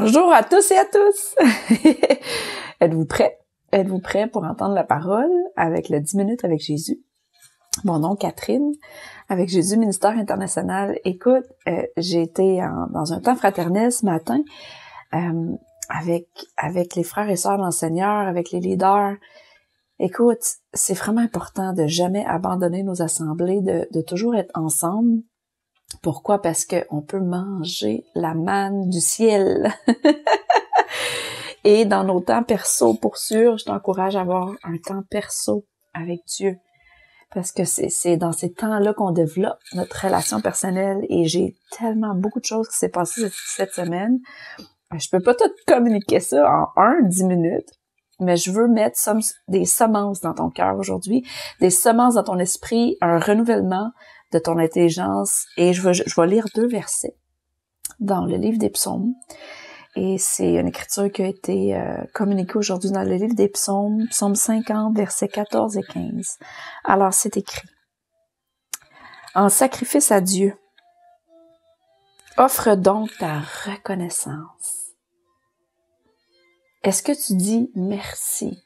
Bonjour à tous et à tous! Êtes-vous prêts? Êtes-vous prêts pour entendre la parole avec le 10 minutes avec Jésus? Mon nom, Catherine, avec Jésus Ministère International. Écoute, j'ai été dans un temps fraternel ce matin avec les frères et sœurs dans le Seigneur, avec les leaders. Écoute, c'est vraiment important de jamais abandonner nos assemblées, de toujours être ensemble. Pourquoi? Parce que on peut manger la manne du ciel. Et dans nos temps perso, pour sûr, je t'encourage à avoir un temps perso avec Dieu. Parce que c'est dans ces temps-là qu'on développe notre relation personnelle. Et j'ai tellement beaucoup de choses qui s'est passées cette semaine. Je peux pas tout communiquer ça en 10 minutes. Mais je veux mettre des semences dans ton cœur aujourd'hui, des semences dans ton esprit, un renouvellement de ton intelligence. Et je vais lire 2 versets dans le livre des psaumes. Et c'est une écriture qui a été communiquée aujourd'hui dans le livre des psaumes, psaume 50, versets 14 et 15. Alors, c'est écrit. En sacrifice à Dieu, offre donc ta reconnaissance. Est-ce que tu dis merci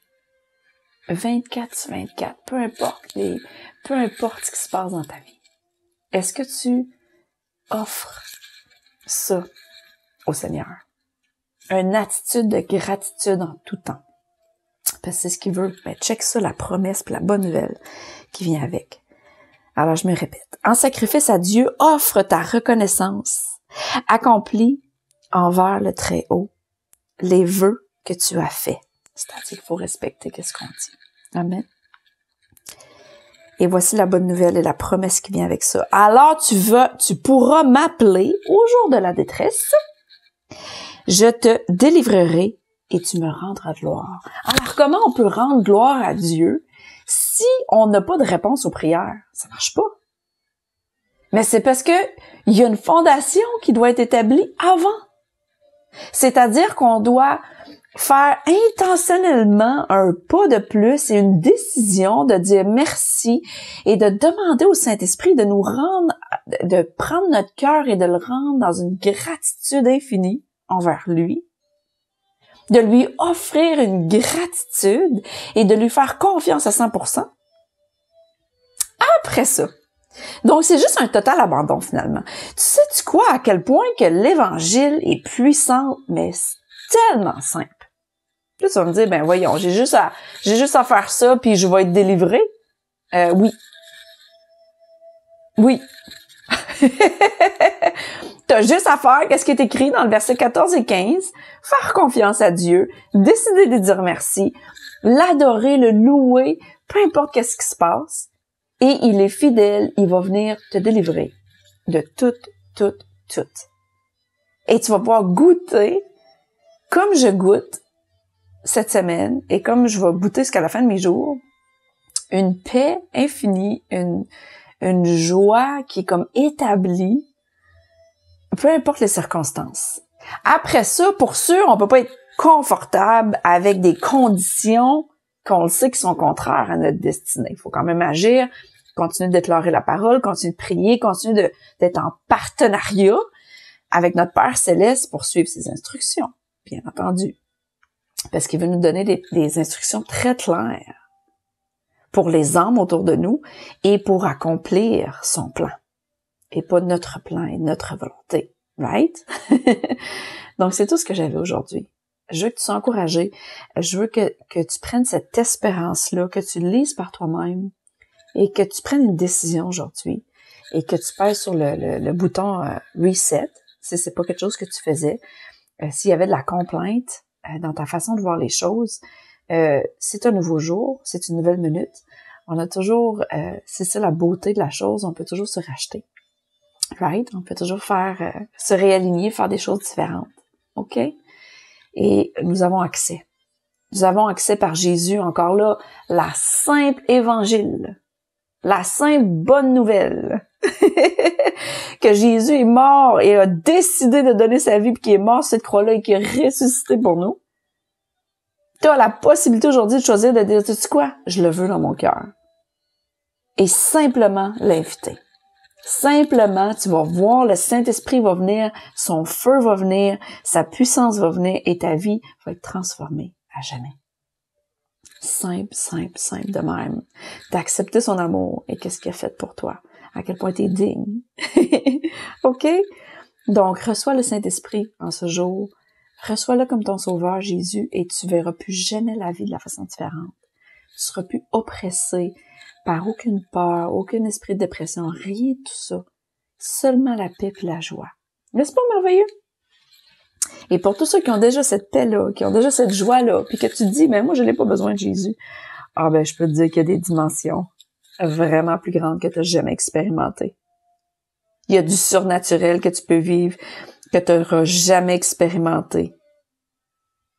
24/24, peu importe ce qui se passe dans ta vie? Est-ce que tu offres ça au Seigneur? Une attitude de gratitude en tout temps. Parce que c'est ce qu'il veut. Mais check ça, la promesse puis la bonne nouvelle qui vient avec. Alors, je me répète. En sacrifice à Dieu, offre ta reconnaissance. Accomplis envers le Très-Haut les vœux que tu as faits. C'est-à-dire qu'il faut respecter ce qu'on dit. Amen. Et voici la bonne nouvelle et la promesse qui vient avec ça. Alors, tu pourras m'appeler au jour de la détresse. Je te délivrerai et tu me rendras gloire. Alors, comment on peut rendre gloire à Dieu si on n'a pas de réponse aux prières? Ça marche pas. Mais c'est parce que il y a une fondation qui doit être établie avant. C'est-à-dire qu'on doit faire intentionnellement un pas de plus et une décision de dire merci et de demander au Saint-Esprit de nous rendre, de prendre notre cœur et de le rendre dans une gratitude infinie envers lui, de lui offrir une gratitude et de lui faire confiance à 100%. Après ça, donc c'est juste un total abandon finalement. Tu sais-tu quoi, à quel point que l'Évangile est puissant, mais c'est tellement simple. Puis là, tu vas me dire, ben voyons, j'ai juste à faire ça, puis je vais être délivré. Oui. Oui. T'as juste à faire qu'est-ce qui est écrit dans le verset 14 et 15, faire confiance à Dieu, décider de dire merci, l'adorer, le louer, peu importe qu'est-ce qui se passe, et il est fidèle, il va venir te délivrer de tout. Et tu vas pouvoir goûter, comme je goûte cette semaine, et comme je vais goûter jusqu'à la fin de mes jours, une paix infinie, une joie qui est comme établie, peu importe les circonstances. Après ça, pour sûr, on peut pas être confortable avec des conditions qu'on le sait qui sont contraires à notre destinée. Il faut quand même agir, continuer de déclarer la parole, continuer de prier, continuer d'être en partenariat avec notre Père Céleste pour suivre ses instructions, bien entendu. Parce qu'il veut nous donner des instructions très claires pour les âmes autour de nous et pour accomplir son plan. Et pas notre plan et notre volonté. Right? Donc, c'est tout ce que j'avais aujourd'hui. Je veux que tu sois encouragé. Je veux que tu prennes cette espérance-là, que tu lises par toi-même et que tu prennes une décision aujourd'hui et que tu pèses sur le bouton reset, si c'est pas quelque chose que tu faisais. S'il y avait de la complainte dans ta façon de voir les choses, c'est un nouveau jour, c'est une nouvelle minute. On a toujours, c'est ça la beauté de la chose, on peut toujours se racheter. Right? On peut toujours se réaligner, faire des choses différentes. OK? Et nous avons accès. Nous avons accès par Jésus, encore là, la simple évangile, la simple bonne nouvelle, que Jésus est mort et a décidé de donner sa vie, puis qu'il est mort sur cette croix-là et qu'il est ressuscité pour nous. Tu as la possibilité aujourd'hui de choisir de dire, tu sais quoi? Je le veux dans mon cœur. Et simplement l'inviter. Simplement, tu vas voir, le Saint-Esprit va venir, son feu va venir, sa puissance va venir et ta vie va être transformée à jamais. Simple, simple, simple de même. D'accepter son amour et qu'est-ce qu'il a fait pour toi. À quel point tu es digne. OK? Donc, reçois le Saint-Esprit en ce jour. Reçois-le comme ton sauveur, Jésus, et tu verras plus jamais la vie de la façon différente. Tu seras plus oppressé par aucune peur, aucun esprit de dépression, rien de tout ça. Seulement la paix et la joie. N'est-ce pas merveilleux? Et pour tous ceux qui ont déjà cette paix-là, qui ont déjà cette joie-là, puis que tu te dis, mais moi, je n'ai pas besoin de Jésus. Ah ben, je peux te dire qu'il y a des dimensions vraiment plus grandes que tu n'as jamais expérimentées. Il y a du surnaturel que tu peux vivre, que tu n'auras jamais expérimenté.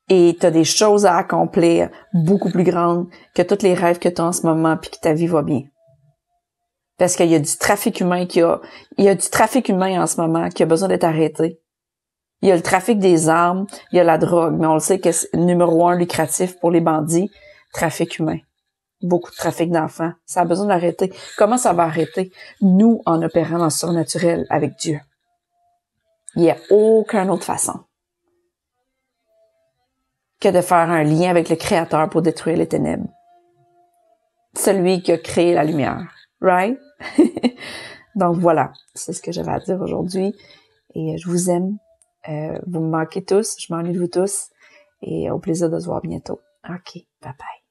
Et tu as des choses à accomplir beaucoup plus grandes que tous les rêves que tu as en ce moment puis que ta vie va bien. Parce qu'il y a du trafic humain il y a du trafic humain en ce moment qui a besoin d'être arrêté. Il y a le trafic des armes, il y a la drogue, mais on le sait que c'est numéro 1 lucratif pour les bandits, trafic humain. Beaucoup de trafic d'enfants. Ça a besoin d'arrêter. Comment ça va arrêter? Nous, en opérant dans le surnaturel avec Dieu. Il n'y a aucune autre façon que de faire un lien avec le Créateur pour détruire les ténèbres. Celui qui a créé la lumière. Right? Donc voilà, c'est ce que j'avais à dire aujourd'hui. Et je vous aime. Vous me manquez tous, je m'ennuie de vous tous. Et au plaisir de se voir bientôt. OK, bye bye.